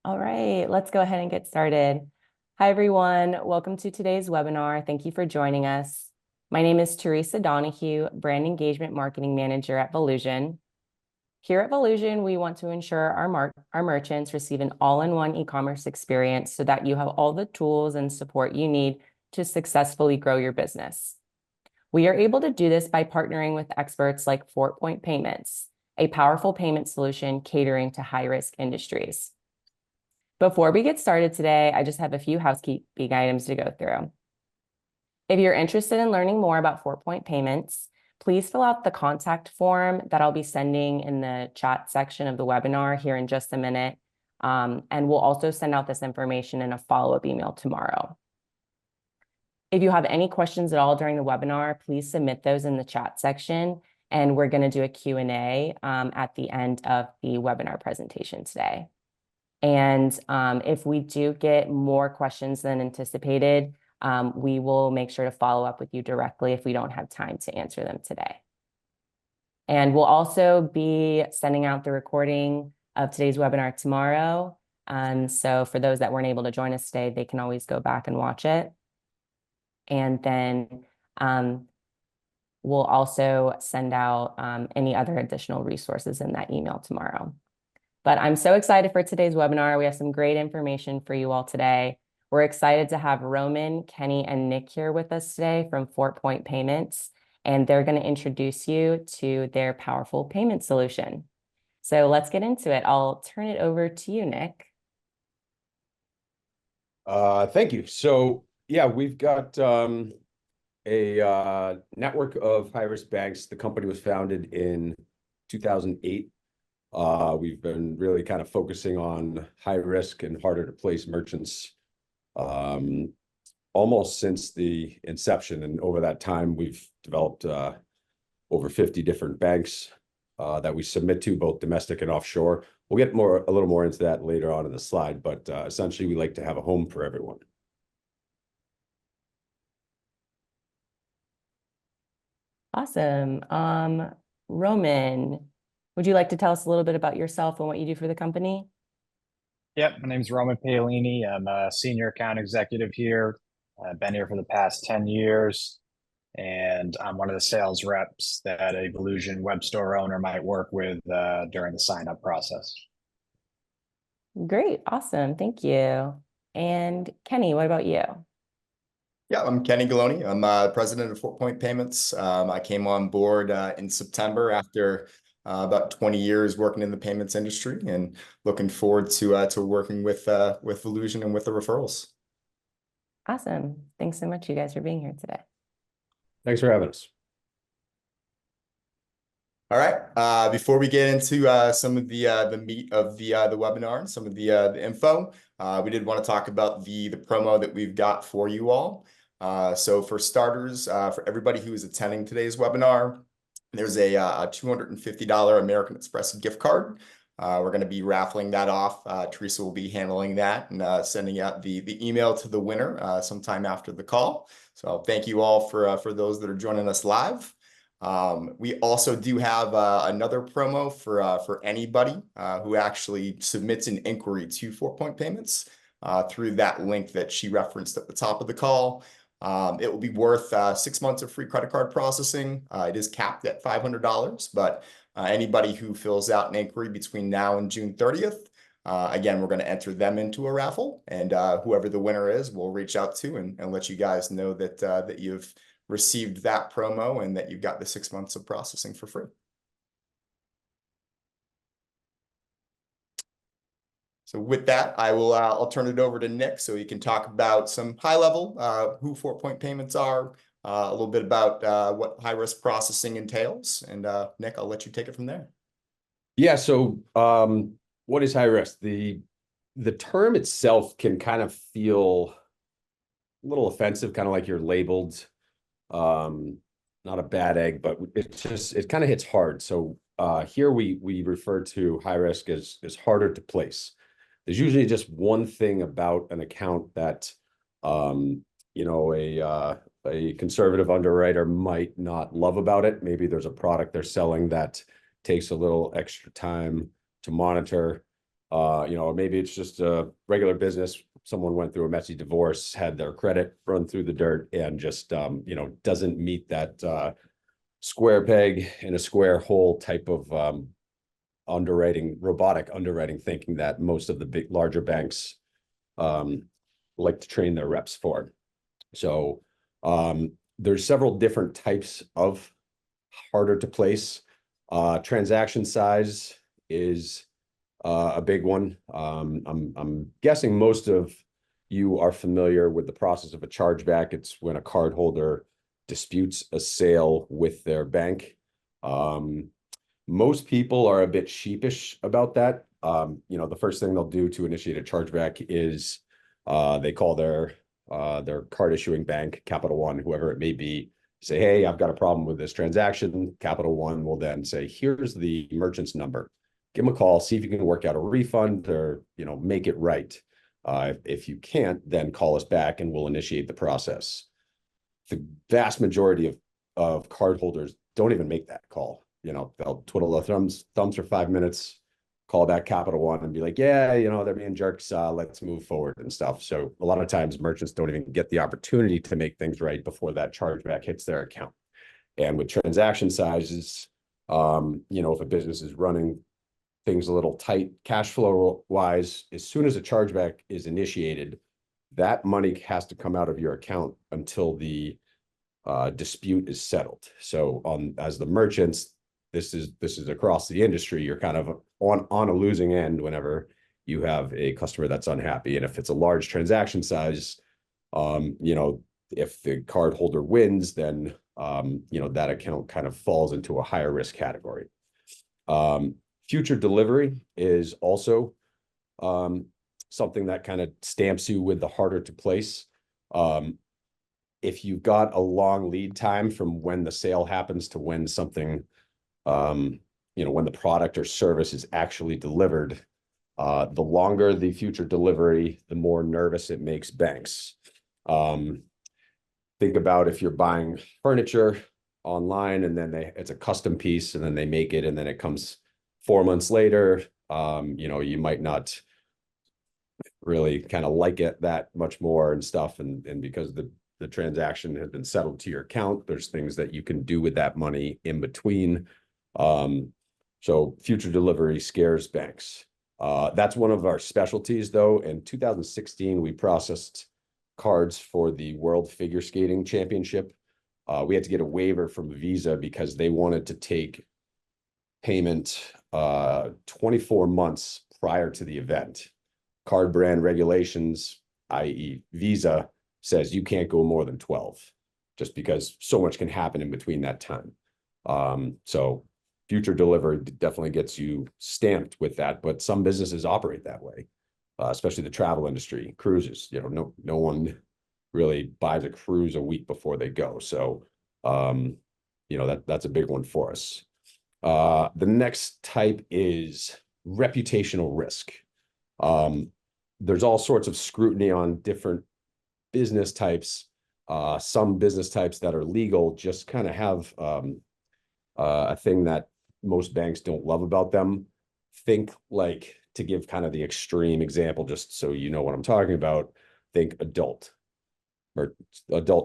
All right, let's go ahead and get started. Hi, everyone. Welcome to today's webinar. Thank you for joining us. My name is Teresa Donahue, Brand Engagement Marketing Manager at Volusion. Here at Volusion, we want to ensure our merchants receive an all-in-one e-commerce experience so that you have all the tools and support you need to successfully grow your business. We are able to do this by partnering with experts like 4Point Payments, a powerful payment solution catering to high-risk industries. Before we get started today, I just have a few housekeeping items to go through. If you're interested in learning more about 4Point Payments, please fill out the contact form that I'll be sending in the chat section of the webinar here in just a minute. And we'll also send out this information in a follow-up email tomorrow. If you have any questions at all during the webinar, please submit those in the chat section, and we're going to do a Q&A at the end of the webinar presentation today. And if we do get more questions than anticipated, we will make sure to follow up with you directly if we don't have time to answer them today. And we'll also be sending out the recording of today's webinar tomorrow. So for those that weren't able to join us today, they can always go back and watch it. And then we'll also send out any other additional resources in that email tomorrow. But I'm so excited for today's webinar. We have some great information for you all today. We're excited to have Roman, Kenny, and Nick here with us today from 4Point Payments, and they're going to introduce you to their powerful payment solution. So let's get into it. I'll turn it over to you, Nick. Thank you. So yeah, we've got a network of high-risk banks. The company was founded in 2008. We've been really kind of focusing on high risk and harder to place merchants almost since the inception. And over that time, we've developed over 50 different banks that we submit to, both domestic and offshore. We'll get a little more into that later on in the slide, but essentially we like to have a home for everyone. Awesome. Roman, would you like to tell us a little bit about yourself and what you do for the company? Yep, my name is Roman Paolini. I'm a senior account executive here. I've been here for the past 10 years, and I'm one of the sales reps that a Volusion web store owner might work with during the sign-up process. Great, awesome, thank you. And Kenny, what about you? Yeah, I'm Kenny Ghiloni. I'm president of 4Point Payments. I came on board in September after about 20 years working in the payments industry, and looking forward to working with Volusion and with the referrals. Awesome. Thanks so much, you guys, for being here today. Thanks for having us. All right. Before we get into some of the meat of the webinar and some of the info, we did want to talk about the promo that we've got for you all. So for starters, for everybody who is attending today's webinar, there's a $250 American Express gift card. We're going to be raffling that off. Teresa will be handling that and sending out the email to the winner sometime after the call. So thank you all for those that are joining us live. We also do have another promo for anybody who actually submits an inquiry to 4Point Payments through that link that she referenced at the top of the call. It will be worth 6 months of free credit card processing. It is capped at $500, but anybody who fills out an inquiry between now and June 30th, again, we're going to enter them into a raffle, and whoever the winner is, we'll reach out to and let you guys know that that you've received that promo and that you've got the 6 months of processing for free. So with that, I'll turn it over to Nick so he can talk about some high level who 4Point Payments are, a little bit about what high risk processing entails, and Nick, I'll let you take it from there. Yeah. So what is high risk? The term itself can kind of feel a little offensive, kind of like you're labeled not a bad egg, but it kind of hits hard. So here we refer to high risk as harder to place. There's usually just one thing about an account that a conservative underwriter might not love about it. Maybe there's a product they're selling that takes a little extra time to monitor. Or maybe it's just a regular business. Someone went through a messy divorce, had their credit run through the dirt, and just, doesn't meet that square peg in a square hole type of robotic underwriting thinking that most of the larger banks like to train their reps for. So there's several different types of harder to place. Transaction size is a big one. I'm guessing most of you are familiar with the process of a chargeback. It's when a cardholder disputes a sale with their bank. Most people are a bit sheepish about that. The first thing they'll do to initiate a chargeback is they call their card issuing bank, Capital One, whoever it may be, say, hey, I've got a problem with this transaction. Capital One will then say, here's the merchant's number. Give them a call, see if you can work out a refund or, make it right. If you can't, then call us back and we'll initiate the process. The vast majority of cardholders don't even make that call. They'll twiddle their thumbs for 5 minutes, call back Capital One and be like, yeah, they're being jerks. Let's move forward and stuff. So a lot of times merchants don't even get the opportunity to make things right before that chargeback hits their account. And with transaction sizes, if a business is running things a little tight cash flow wise, as soon as a chargeback is initiated, that money has to come out of your account until the dispute is settled. So as the merchants, this is across the industry, you're kind of on a losing end whenever you have a customer that's unhappy. And if it's a large transaction size, if the card holder wins, then that account kind of falls into a higher risk category. Future delivery is also something that kind of stamps you with the harder to place. If you've got a long lead time from when the sale happens to when something, when the product or service is actually delivered, the longer the future delivery, the more nervous it makes banks. Think about if you're buying furniture online and then it's a custom piece and then they make it and then it comes 4 months later, you might not really kind of like it that much more and stuff. And because the transaction has been settled to your account, there's things that you can do with that money in between. So future delivery scares banks. That's one of our specialties though. In 2016, we processed cards for the World Figure Skating Championship. We had to get a waiver from Visa because they wanted to take payment 24 months prior to the event. Card brand regulations, i.e. Visa, says you can't go more than 12 just because so much can happen in between that time. So future delivery definitely gets you stamped with that, but some businesses operate that way, especially the travel industry, cruises. No one really buys a cruise a week before they go. So, that's a big one for us. The next type is reputational risk. There's all sorts of scrutiny on different business types. Some business types that are legal just kind of have a thing that most banks don't love about them. Think like, to give kind of the extreme example, just so you know what I'm talking about, think adult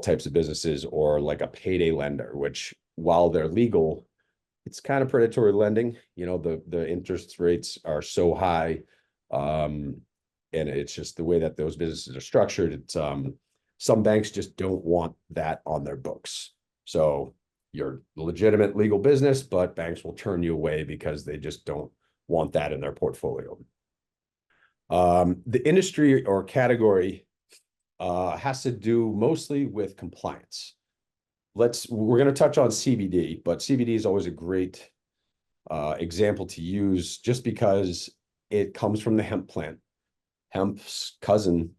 types of businesses, or like a payday lender, which while they're legal, it's kind of predatory lending. The interest rates are so high. And it's just the way that those businesses are structured. It's some banks just don't want that on their books. So you're a legitimate legal business, but banks will turn you away because they just don't want that in their portfolio. The industry or category has to do mostly with compliance. We're going to touch on CBD, but CBD is always a great example to use just because it comes from the hemp plant. Hemp's cousin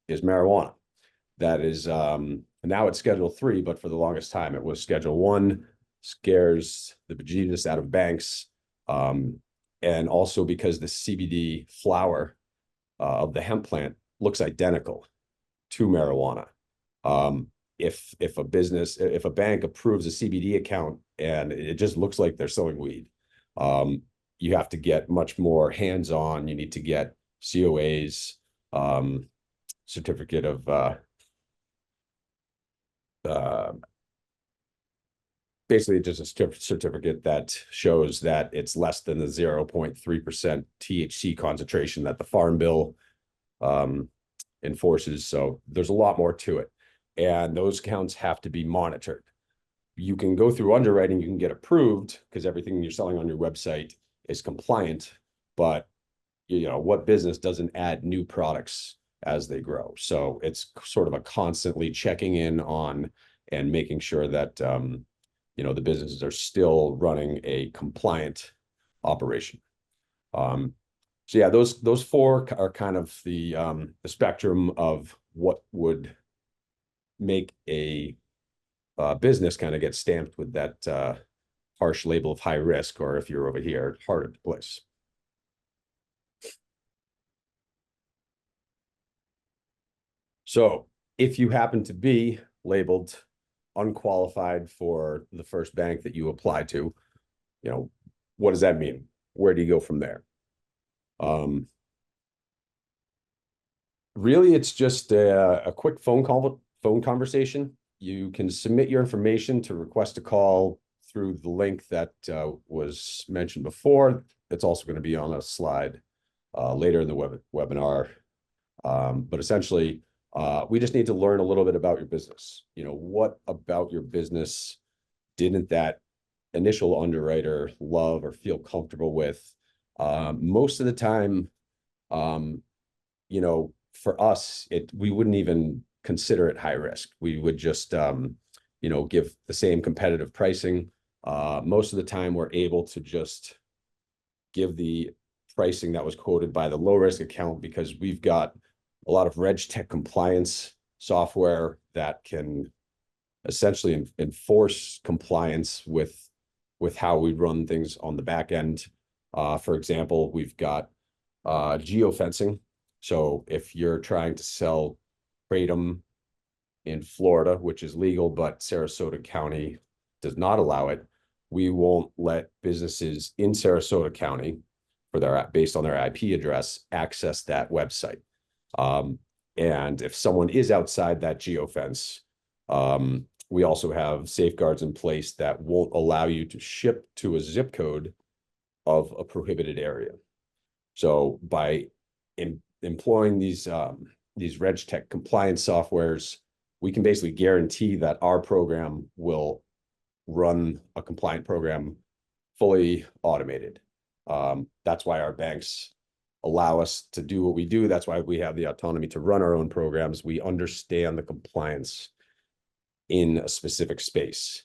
is marijuana. That is, now it's Schedule 3, but for the longest time it was Schedule 1. Scares the bejesus out of banks. And also because the CBD flower of the hemp plant looks identical to marijuana. If a bank approves a CBD account and it just looks like they're selling weed, you have to get much more hands-on. You need to get COAs, certificate of basically just a certificate that shows that it's less than the 0.3% THC concentration that the Farm Bill enforces. So there's a lot more to it. And those accounts have to be monitored. You can go through underwriting, you can get approved because everything you're selling on your website is compliant, but what business doesn't add new products as they grow? So it's sort of a constantly checking in on and making sure that the businesses are still running a compliant operation. So yeah, those four are kind of the spectrum of what would make a business kind of get stamped with that harsh label of high risk, or if you're over here, harder to place. So if you happen to be labeled unqualified for the first bank that you apply to, what does that mean? Where do you go from there? Really, it's just a quick phone conversation. You can submit your information to request a call through the link that was mentioned before. It's also going to be on a slide later in the webinar. But essentially, we just need to learn a little bit about your business. What about your business didn't that initial underwriter love or feel comfortable with? Most of the time, for us, we wouldn't even consider it high risk. We would just, give the same competitive pricing. Most of the time, we're able to just give the pricing that was quoted by the low risk account because we've got a lot of RegTech compliance software that can essentially enforce compliance with how we run things on the back end. For example, we've got geofencing. So if you're trying to sell kratom in Florida, which is legal, but Sarasota County does not allow it, we won't let businesses in Sarasota County based on their IP address access that website. And if someone is outside that geofence, we also have safeguards in place that won't allow you to ship to a zip code of a prohibited area. So by employing these RegTech compliance softwares, we can basically guarantee that our program will run a compliant program fully automated. That's why our banks allow us to do what we do. That's why we have the autonomy to run our own programs. We understand the compliance in a specific space.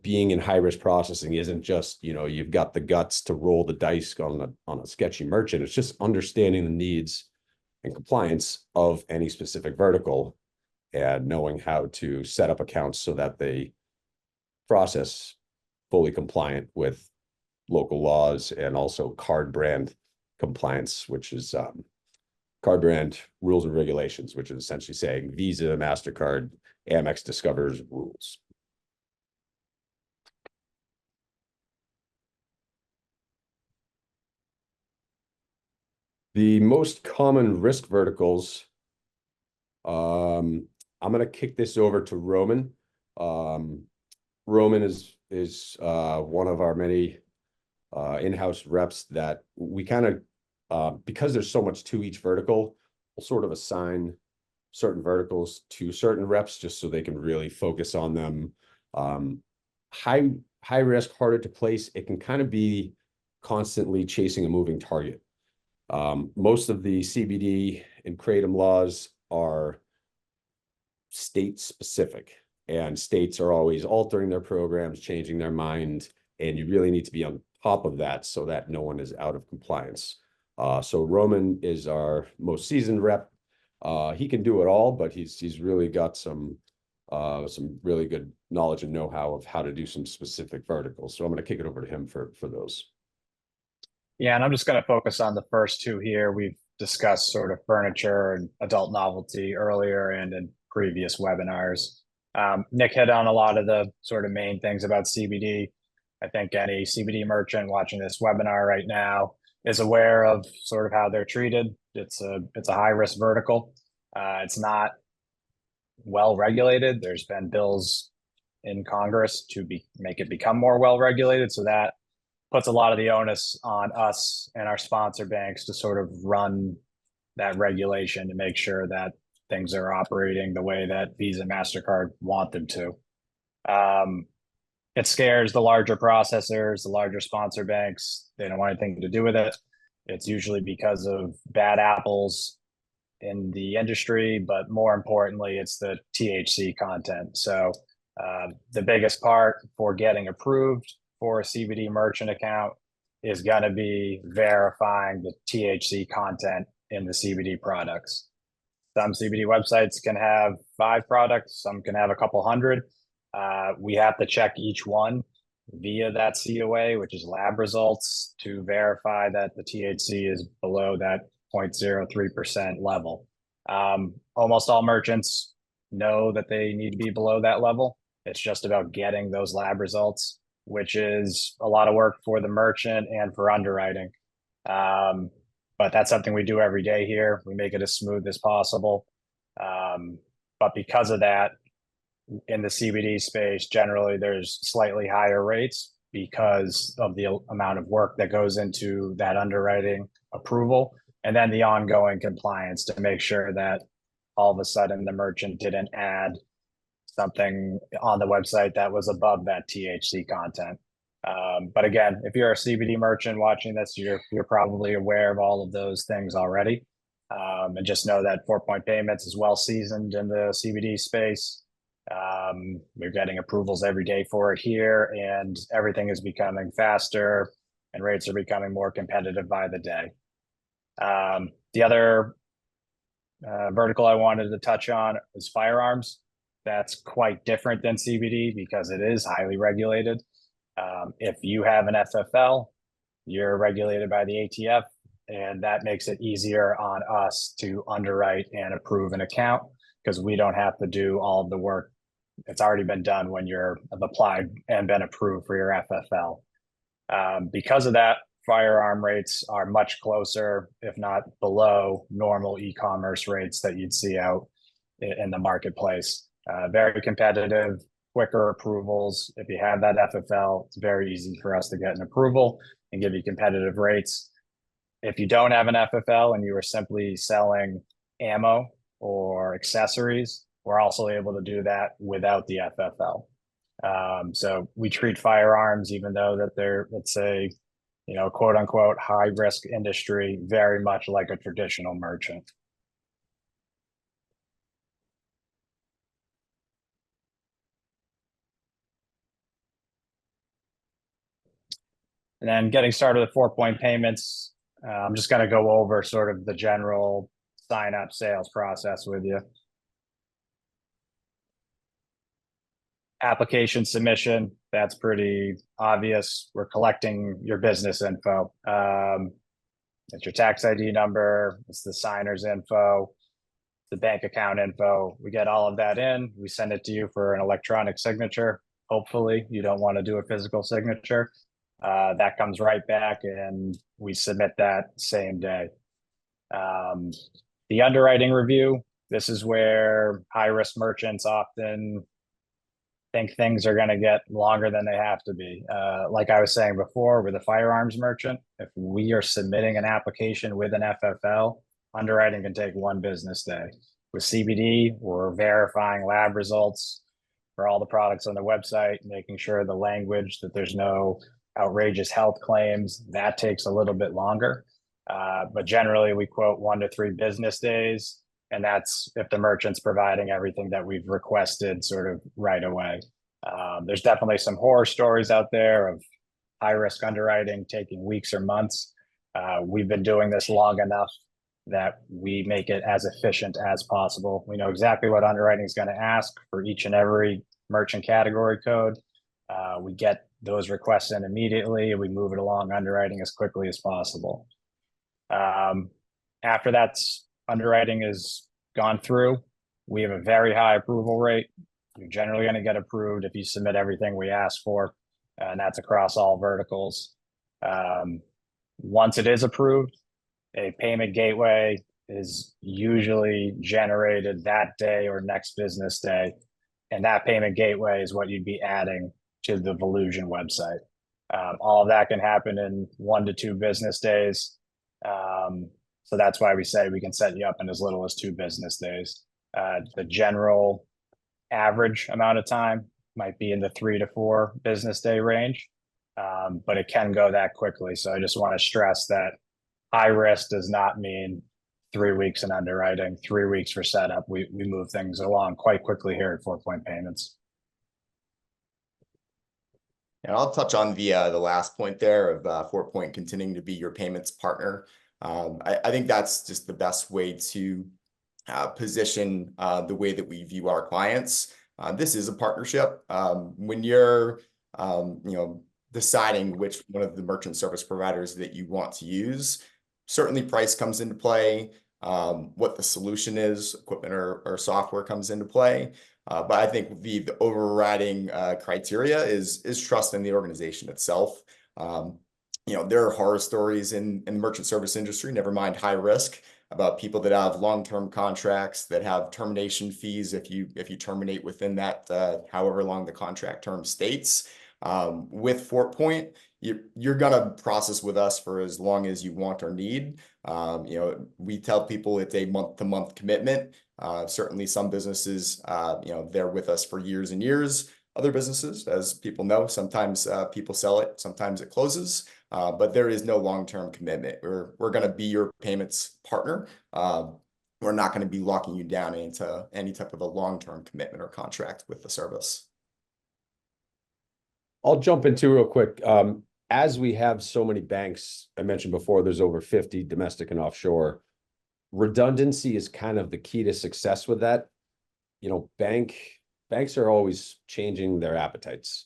Being in high risk processing isn't just, you've got the guts to roll the dice on a sketchy merchant. It's just understanding the needs and compliance of any specific vertical and knowing how to set up accounts so that they process fully compliant with local laws and also card brand compliance, which is card brand rules and regulations, which is essentially saying Visa, MasterCard, Amex Discover's rules. The most common risk verticals, I'm going to kick this over to Roman. Roman is one of our many in-house reps that we kind of, because there's so much to each vertical, we'll sort of assign certain verticals to certain reps just so they can really focus on them. High risk, harder to place. It can kind of be constantly chasing a moving target. Most of the CBD and kratom laws are state specific, and states are always altering their programs, changing their mind, and you really need to be on top of that so that no one is out of compliance. So Roman is our most seasoned rep. He can do it all, but he's really got some really good knowledge and know-how of how to do some specific verticals. So I'm going to kick it over to him for those. Yeah, and I'm just going to focus on the first two here. We've discussed sort of furniture and adult novelty earlier and in previous webinars. Nick hit on a lot of the sort of main things about CBD. I think any CBD merchant watching this webinar right now is aware of sort of how they're treated. It's a high risk vertical. It's not well regulated. There's been bills in Congress to make it become more well regulated. So that puts a lot of the onus on us and our sponsor banks to sort of run that regulation to make sure that things are operating the way that Visa and MasterCard want them to. It scares the larger processors, the larger sponsor banks. They don't want anything to do with it. It's usually because of bad apples in the industry, but more importantly, it's the THC content. So the biggest part for getting approved for a CBD merchant account is going to be verifying the THC content in the CBD products. Some CBD websites can have 5 products, some can have a couple hundred. We have to check each one via that COA, which is lab results, to verify that the THC is below that 0.03% level. Almost all merchants know that they need to be below that level. It's just about getting those lab results, which is a lot of work for the merchant and for underwriting. But that's something we do every day here. We make it as smooth as possible. But because of that, in the CBD space, generally there's slightly higher rates because of the amount of work that goes into that underwriting approval, and then the ongoing compliance to make sure that all of a sudden the merchant didn't add something on the website that was above that THC content. But again, if you're a CBD merchant watching this, you're probably aware of all of those things already. And just know that 4-Point Payments is well seasoned in the CBD space. We're getting approvals every day for it here, and everything is becoming faster and rates are becoming more competitive by the day. The other vertical I wanted to touch on is firearms. That's quite different than CBD because it is highly regulated. If you have an FFL, you're regulated by the ATF, and that makes it easier on us to underwrite and approve an account because we don't have to do all of the work. It's already been done when you're applied and been approved for your FFL. Because of that, firearm rates are much closer, if not below, normal e-commerce rates that you'd see out in the marketplace. Very competitive, quicker approvals. If you have that FFL, it's very easy for us to get an approval and give you competitive rates. If you don't have an FFL and you are simply selling ammo or accessories, we're also able to do that without the FFL. So we treat firearms, even though that they're, let's say, quote unquote, high risk industry, very much like a traditional merchant. And then getting started with 4-Point Payments, I'm just going to go over sort of the general sign up sales process with you. Application submission, that's pretty obvious. We're collecting your business info. It's your tax ID number, it's the signer's info, the bank account info. We get all of that in, we send it to you for an electronic signature. Hopefully you don't want to do a physical signature. That comes right back and we submit that same day. The underwriting review, this is where high risk merchants often think things are going to get longer than they have to be. Like I was saying before, with a firearms merchant, if we are submitting an application with an FFL, underwriting can take 1 business day. With CBD, we're verifying lab results for all the products on the website, making sure the language, that there's no outrageous health claims. That takes a little bit longer. But generally we quote 1 to 3 business days. And that's if the merchant's providing everything that we've requested sort of right away. There's definitely some horror stories out there of high risk underwriting taking weeks or months. We've been doing this long enough that we make it as efficient as possible. We know exactly what underwriting is going to ask for each and every merchant category code. We get those requests in immediately. We move it along underwriting as quickly as possible. After that's underwriting is gone through, we have a very high approval rate. You're generally going to get approved if you submit everything we ask for. and that's across all verticals. Once it is approved, a payment gateway is usually generated that day or next business day. And that payment gateway is what you'd be adding to the Volusion website. All of that can happen in 1 to 2 business days. So that's why we say we can set you up in as little as 2 business days. The general average amount of time might be in the 3 to 4 business day range, but it can go that quickly. So I just want to stress that high risk does not mean 3 weeks in underwriting, 3 weeks for setup. We move things along quite quickly here at 4 Point Payments. And I'll touch on the last point there of 4 Point continuing to be your payments partner. I think that's just the best way to position the way that we view our clients. This is a partnership. When you're deciding which one of the merchant service providers that you want to use, certainly price comes into play. What the solution is, equipment or software comes into play. But I think the overriding criteria is trust in the organization itself. There are horror stories in the merchant service industry, never mind high risk, about people that have long-term contracts that have termination fees if you terminate within that however long the contract term states. With 4 Point, you're gonna process with us for as long as you want or need. We tell people it's a month-to-month commitment. Certainly some businesses, they're with us for years and years. Other businesses, as people know, sometimes people sell it, sometimes it closes, but there is no long-term commitment. We're going to be your payments partner. We're not going to be locking you down into any type of a long-term commitment or contract with the service. I'll jump into real quick. As we have so many banks, I mentioned before, there's over 50 domestic and offshore. Redundancy is kind of the key to success with that. Banks are always changing their appetites.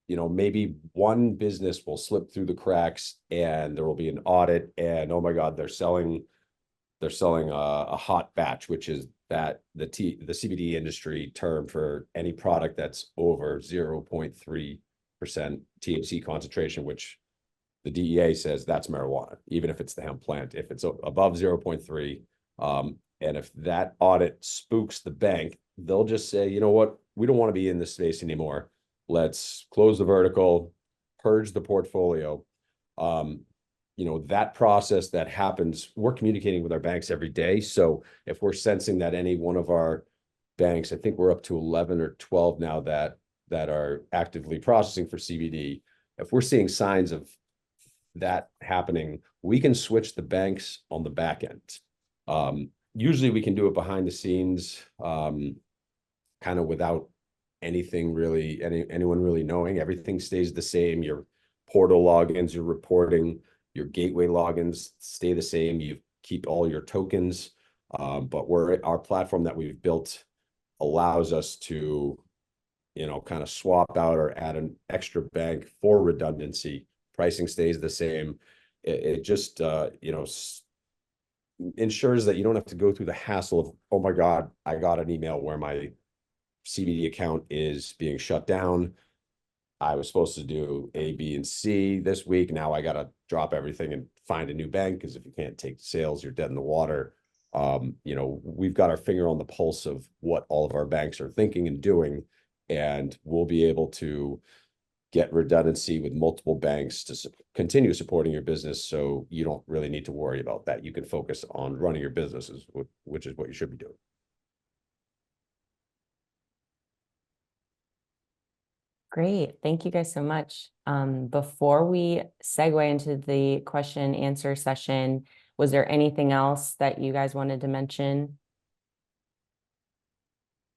Maybe one business will slip through the cracks and there will be an audit and, oh my God, they're selling a hot batch, which is the CBD industry term for any product that's over 0.3% THC concentration, which the DEA says that's marijuana, even if it's the hemp plant. If it's above 0.3, and if that audit spooks the bank, they'll just say, you know what, we don't want to be in this space anymore. Let's close the vertical, purge the portfolio. That process that happens, we're communicating with our banks every day. So if we're sensing that any one of our banks, I think we're up to 11 or 12 now that are actively processing for CBD. If we're seeing signs of that happening, we can switch the banks on the back end. Usually we can do it behind the scenes, kind of without anything really, anyone really knowing. Everything stays the same. Your portal logins, your reporting, your gateway logins stay the same. You keep all your tokens, but our platform that we've built allows us to, kind of swap out or add an extra bank for redundancy. Pricing stays the same. It just, ensures that you don't have to go through the hassle of, oh my God, I got an email where my CBD account is being shut down. I was supposed to do A, B, and C this week. Now I got to drop everything and find a new bank, because if you can't take sales, you're dead in the water. We've got our finger on the pulse of what all of our banks are thinking and doing, and we'll be able to get redundancy with multiple banks to continue supporting your business. So you don't really need to worry about that. You can focus on running your businesses, which is what you should be doing. Great. Thank you guys so much. Before we segue into the question and answer session, was there anything else that you guys wanted to mention?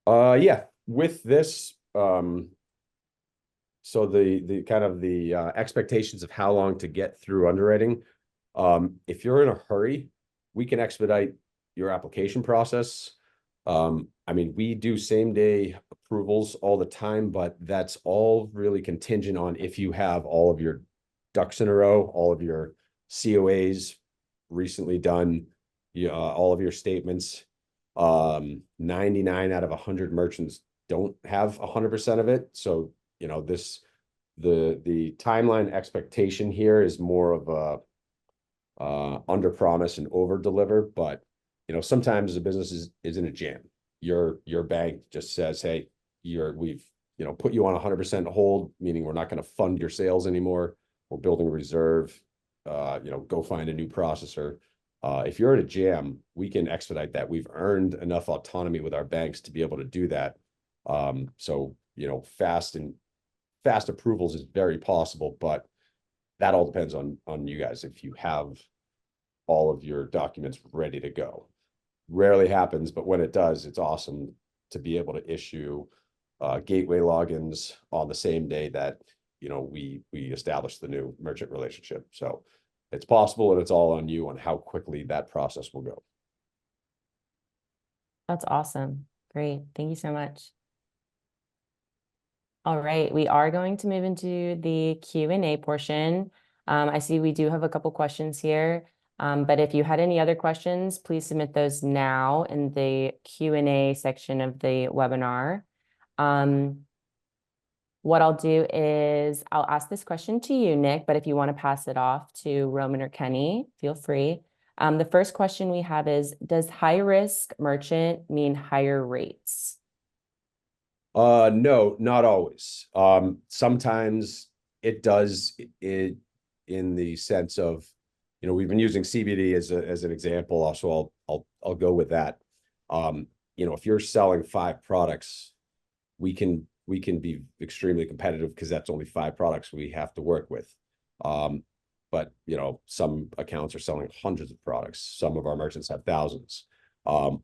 Yeah, with this, so the kind of the expectations of how long to get through underwriting. If you're in a hurry, we can expedite your application process. We do same day approvals all the time, but that's all really contingent on if you have all of your ducks in a row, all of your COAs recently done, all of your statements. 99 out of 100 merchants don't have 100% of it. So, the timeline expectation here is more of a under promise and over deliver, but sometimes the business is in a jam. Your bank just says, hey, we've put you on 100% hold, meaning we're not going to fund your sales anymore. We're building a reserve. Go find a new processor. If you're in a jam, we can expedite that. We've earned enough autonomy with our banks to be able to do that. So fast approvals is very possible, but that all depends on you guys. If you have all of your documents ready to go, rarely happens, but when it does, it's awesome to be able to issue gateway logins on the same day that we establish the new merchant relationship. So it's possible, and it's all on you on how quickly that process will go. That's awesome. Great. Thank you so much. All right, we are going to move into the Q&A portion. I see we do have a couple questions here, but if you had any other questions, please submit those now in the Q&A section of the webinar. What I'll do is I'll ask this question to you, Nick, but if you want to pass it off to Roman or Kenny, feel free. The first question we have is, does high risk merchant mean higher rates? No, not always. Sometimes it does, in the sense of, we've been using CBD as an example. So I'll go with that. If you're selling 5 products, we can be extremely competitive because that's only 5 products we have to work with. But some accounts are selling hundreds of products. Some of our merchants have thousands.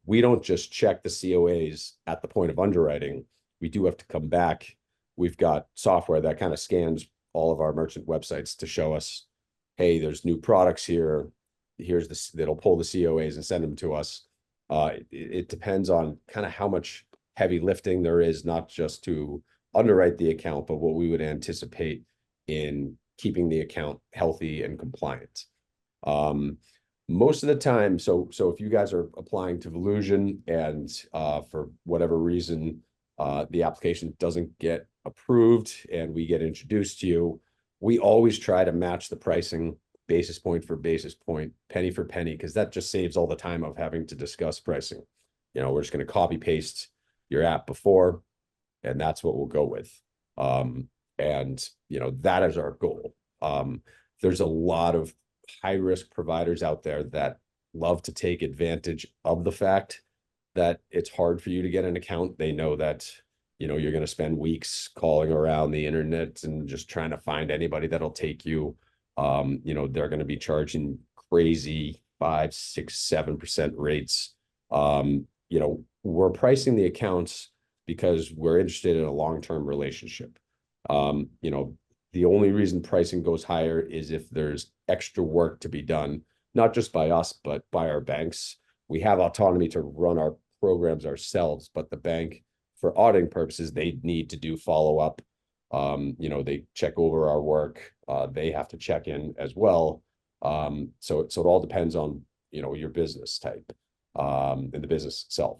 We don't just check the COAs at the point of underwriting. We do have to come back. We've got software that kind of scans all of our merchant websites to show us, hey, there's new products here. Here's this, that'll pull the COAs and send them to us. It depends on kind of how much heavy lifting there is, not just to underwrite the account, but what we would anticipate in keeping the account healthy and compliant. Most of the time, so if you guys are applying to Volusion and for whatever reason, the application doesn't get approved and we get introduced to you, we always try to match the pricing basis point for basis point, penny for penny, because that just saves all the time of having to discuss pricing. We're just going to copy paste your app before, and that's what we'll go with. That is our goal. There's a lot of high risk providers out there that love to take advantage of the fact that it's hard for you to get an account. They know that you're going to spend weeks calling around the internet and just trying to find anybody that'll take you. They're going to be charging crazy 5, 6, 7% rates. We're pricing the accounts because we're interested in a long-term relationship. The only reason pricing goes higher is if there's extra work to be done, not just by us, but by our banks. We have autonomy to run our programs ourselves, but the bank, for auditing purposes, they need to do follow-up. They check over our work. They have to check in as well. So it all depends on, your business type, and the business itself.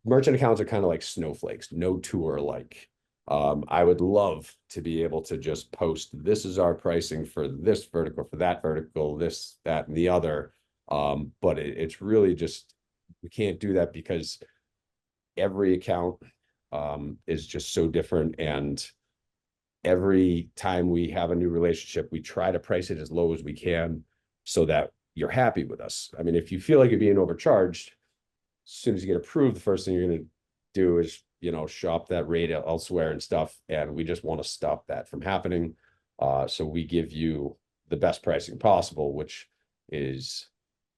Merchant accounts are kind of like snowflakes. No two are alike. I would love to be able to just post, this is our pricing for this vertical, for that vertical, this, that, and the other. But it's really just, we can't do that because every account is just so different. And every time we have a new relationship, we try to price it as low as we can so that you're happy with us. I mean, if you feel like you're being overcharged, as soon as you get approved, the first thing you're going to do is, shop that rate elsewhere and stuff. And we just want to stop that from happening. So we give you the best pricing possible, which is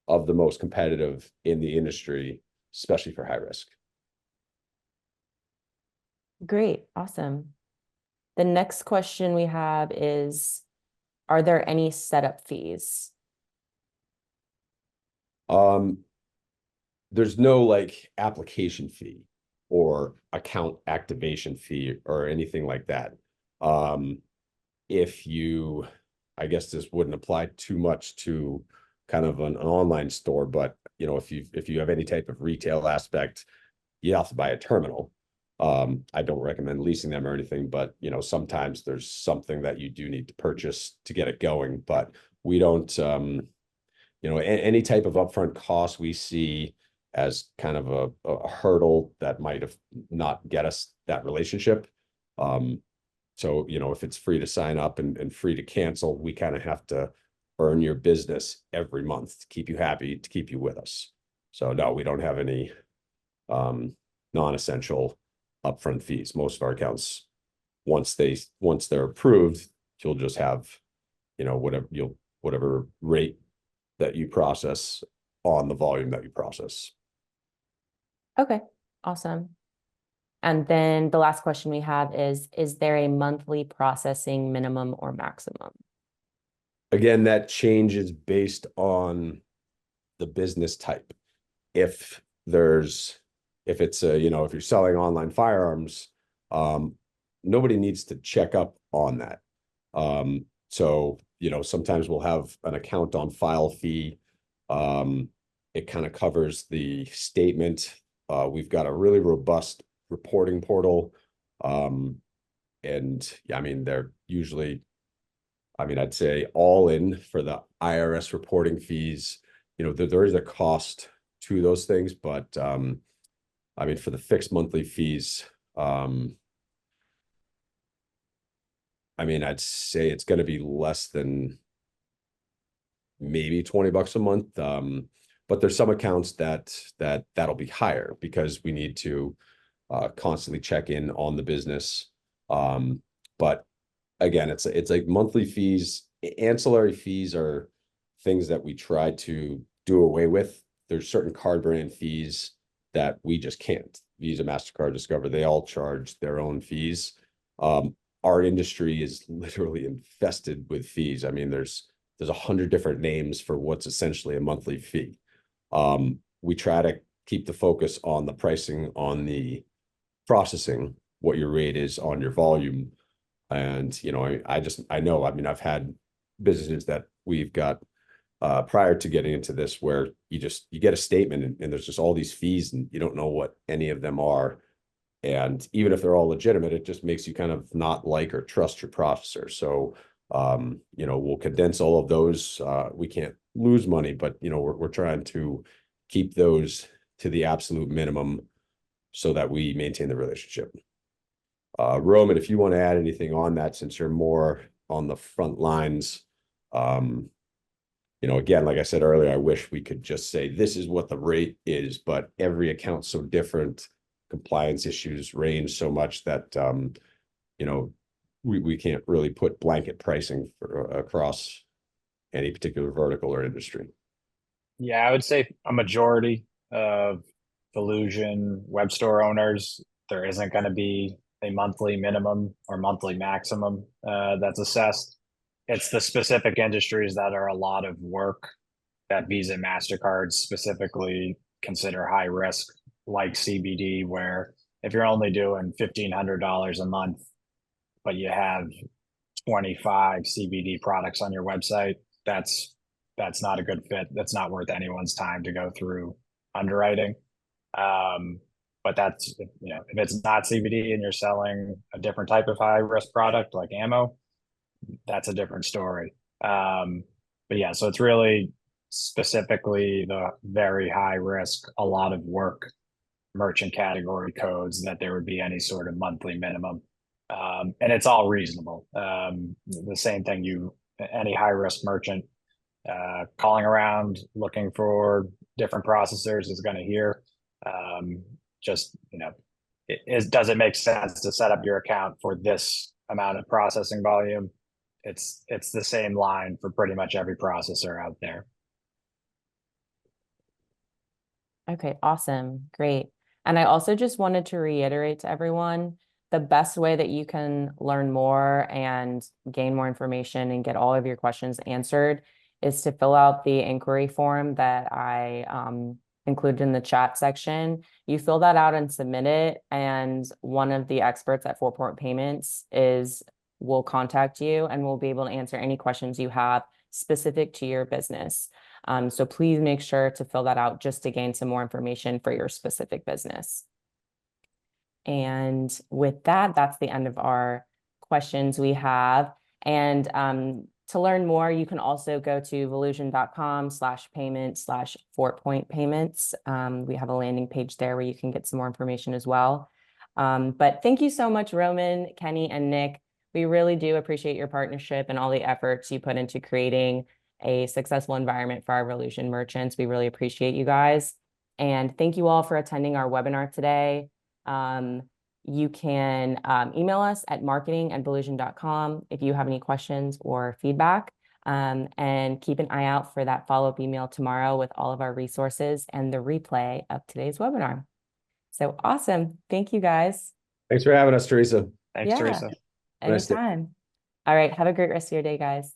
of the most competitive in the industry, especially for high risk. Great. Awesome. The next question we have is, are there any setup fees? There's no application fee or account activation fee or anything like that. I guess this wouldn't apply too much to kind of an online store, but if you have any type of retail aspect, you have to buy a terminal. I don't recommend leasing them or anything, but you know, sometimes there's something that you do need to purchase to get it going. But we don't, you know, any type of upfront cost we see as kind of a hurdle that might have not get us that relationship. So, you know, if it's free to sign up and free to cancel, we kind of have to earn your business every month to keep you happy, to keep you with us. So no, we don't have any non-essential upfront fees. Most of our accounts, once they're approved, you'll just have, you know, whatever rate that you process on the volume that you process. Okay, awesome. And then the last question we have is there a monthly processing minimum or maximum? Again, that changes based on the business type. If it's a, you know, if you're selling online firearms, nobody needs to check up on that. So, you know, sometimes we'll have an account on file fee. It kind of covers the statement. We've got a really robust reporting portal. And yeah, I mean, they're usually, I mean, I'd say all in for the IRS reporting fees. You know, there is a cost to those things, but I mean, for the fixed monthly fees, I mean, I'd say it's going to be less than maybe $20 a month. But there's some accounts that'll be higher because we need to constantly check in on the business. But again, it's like monthly fees. Ancillary fees are things that we try to do away with. There's certain card brand fees that we just can't. Visa, MasterCard, Discover, they all charge their own fees. Our industry is literally infested with fees. I mean, there's 100 different names for what's essentially a monthly fee. We try to keep the focus on the pricing, on the processing, what your rate is on your volume. And, you know, I know, I mean, I've had businesses that we've got prior to getting into this where you get a statement and there's just all these fees and you don't know what any of them are. And even if they're all legitimate, it just makes you kind of not like or trust your processor. So, you know, we'll condense all of those. We can't lose money, but, you know, we're trying to keep those to the absolute minimum so that we maintain the relationship. Roman, if you want to add anything on that, since you're more on the front lines, you know, again, like I said earlier, I wish we could just say this is what the rate is, but every account's so different. Compliance issues range so much that, you know, we can't really put blanket pricing across any particular vertical or industry. Yeah, I would say a majority of Volusion web store owners, there isn't going to be a monthly minimum or monthly maximum that's assessed. It's the specific industries that are a lot of work that Visa and MasterCard specifically consider high risk, like CBD, where if you're only doing $1,500 a month, but you have 25 CBD products on your website, that's not a good fit. That's not worth anyone's time to go through underwriting. But that's, you know, if it's not CBD and you're selling a different type of high risk product like ammo, that's a different story. But yeah, so it's really specifically the very high risk, a lot of work merchant category codes that there would be any sort of monthly minimum. And it's all reasonable. The same thing any high risk merchant calling around looking for different processors is going to hear. Just, you know, does it make sense to set up your account for this amount of processing volume? It's the same line for pretty much every processor out there. Okay, awesome. Great. And I also just wanted to reiterate to everyone, the best way that you can learn more and gain more information and get all of your questions answered is to fill out the inquiry form that I included in the chat section. You fill that out and submit it, and one of the experts at 4 Point Payments will contact you and will be able to answer any questions you have specific to your business. So please make sure to fill that out just to gain some more information for your specific business. And with that, that's the end of our questions we have. And to learn more, you can also go to volusion.com/payment/4point payments. We have a landing page there where you can get some more information as well. But thank you so much, Roman, Kenny, and Nick. We really do appreciate your partnership and all the efforts you put into creating a successful environment for our Volusion merchants. We really appreciate you guys. And thank you all for attending our webinar today. You can email us at marketing@volusion.com if you have any questions or feedback. And keep an eye out for that follow-up email tomorrow with all of our resources and the replay of today's webinar. So awesome. Thank you, guys. Thanks for having us, Teresa. Thanks, Teresa. Nice day. Anytime. All right. Have a great rest of your day, guys.